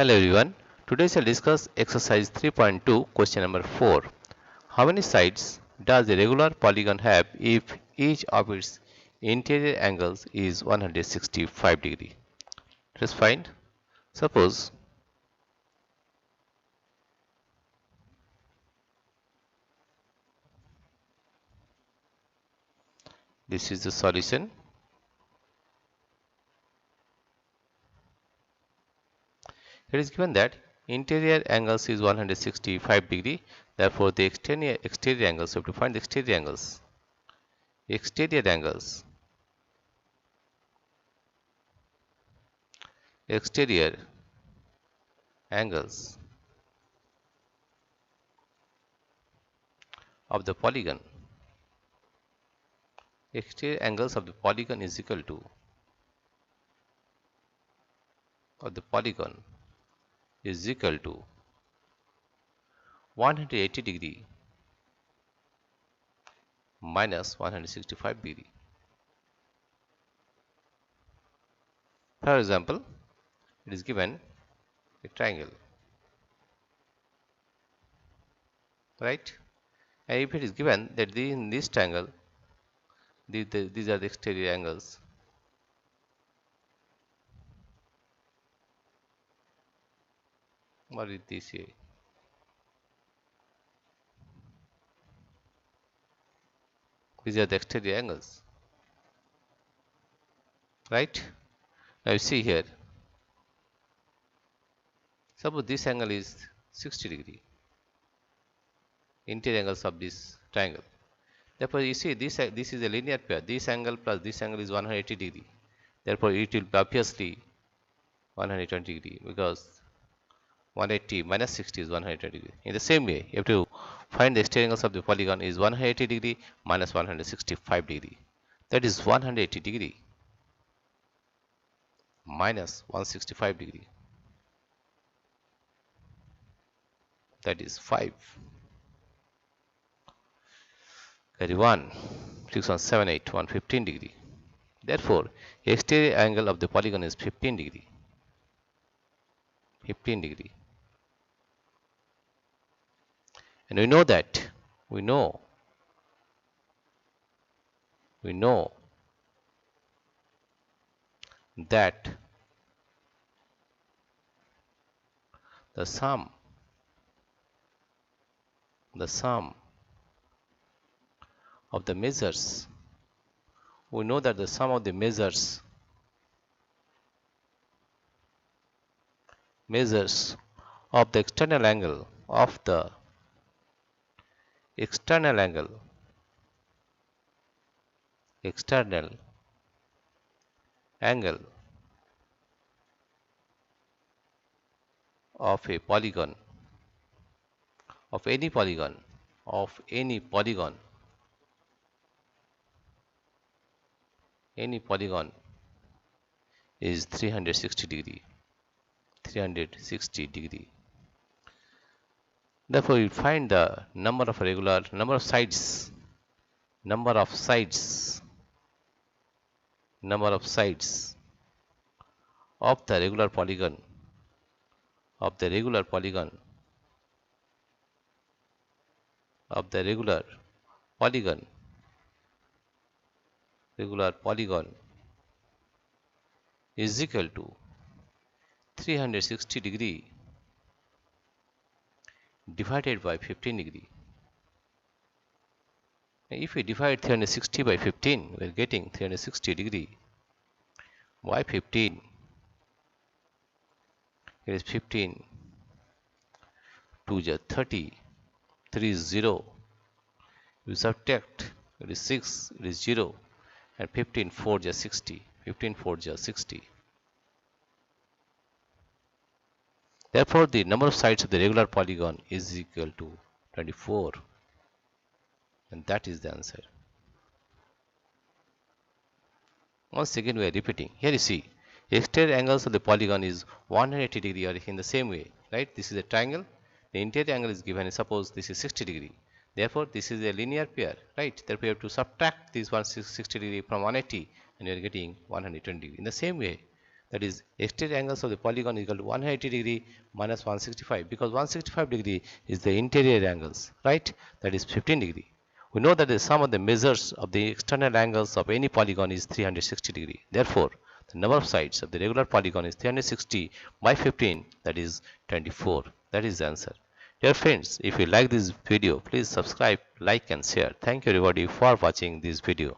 Hello everyone. Today shall discuss exercise 3.2 question number 4. How many sides does a regular polygon have if each of its interior angles is 165 degree? Let's find. Suppose this is the solution. It is given that interior angles is 165 degree. Therefore, the exterior angles, we have to find the exterior angles. Exterior angles. Exterior angles of the polygon. Exterior angles of the polygon is equal to 180 degree minus 165 degree. For example, it is given a triangle, right? And if it is given that in this triangle, these are the exterior angles. What is this here? These are the exterior angles, right? Now you see here, suppose this angle is 60 degree, interior angles of this triangle. Therefore, you see this is a linear pair. This angle plus this angle is 180 degree. Therefore, it will be obviously 120 degree because 180 minus 60 is 120 degree. In the same way, you have to find the exterior angles of the polygon is 180 degree minus 165 degree. That is 180 degree minus 165 degree. That is 5. Carry 1, 6, 1, 7, 8, 115 degree. Therefore, exterior angle of the polygon is 15 degree. 15 degree. And we know that, we know that the sum of the measures, we know that the sum of the measures of the external angle of the external angle of a polygon, of any polygon is 360 degree. Therefore, you find the number of sides of the regular polygon is equal to 360 degree divided by 15 degree. If we divide 360 by 15, we are getting 360 degree. Why 15? It is 15, 2 is 30, 3 is 0. You subtract, it is 6, it is 0, and 15, 4 is 60. 15, 4 is 60. Therefore, the number of sides of the regular polygon is equal to 24. And that is the answer. Once again, we are repeating. Here you see, exterior angles of the polygon is 180 degree, or in the same way, right? This is a triangle. The interior angle is given. Suppose this is 60 degree. Therefore, this is a linear pair, right? Therefore, you have to subtract this 160 degree from 180, and you are getting 120 degree. In the same way, that is exterior angles of the polygon is equal to 180 degree minus 165, because 165 degree is the interior angles, right? That is 15 degree. We know that the sum of the measures of the external angles of any polygon is 360 degree. Therefore, the number of sides of the regular polygon is 360 by 15, that is 24. That is the answer. Dear friends, if you like this video, please subscribe, like and share. Thank you everybody for watching this video.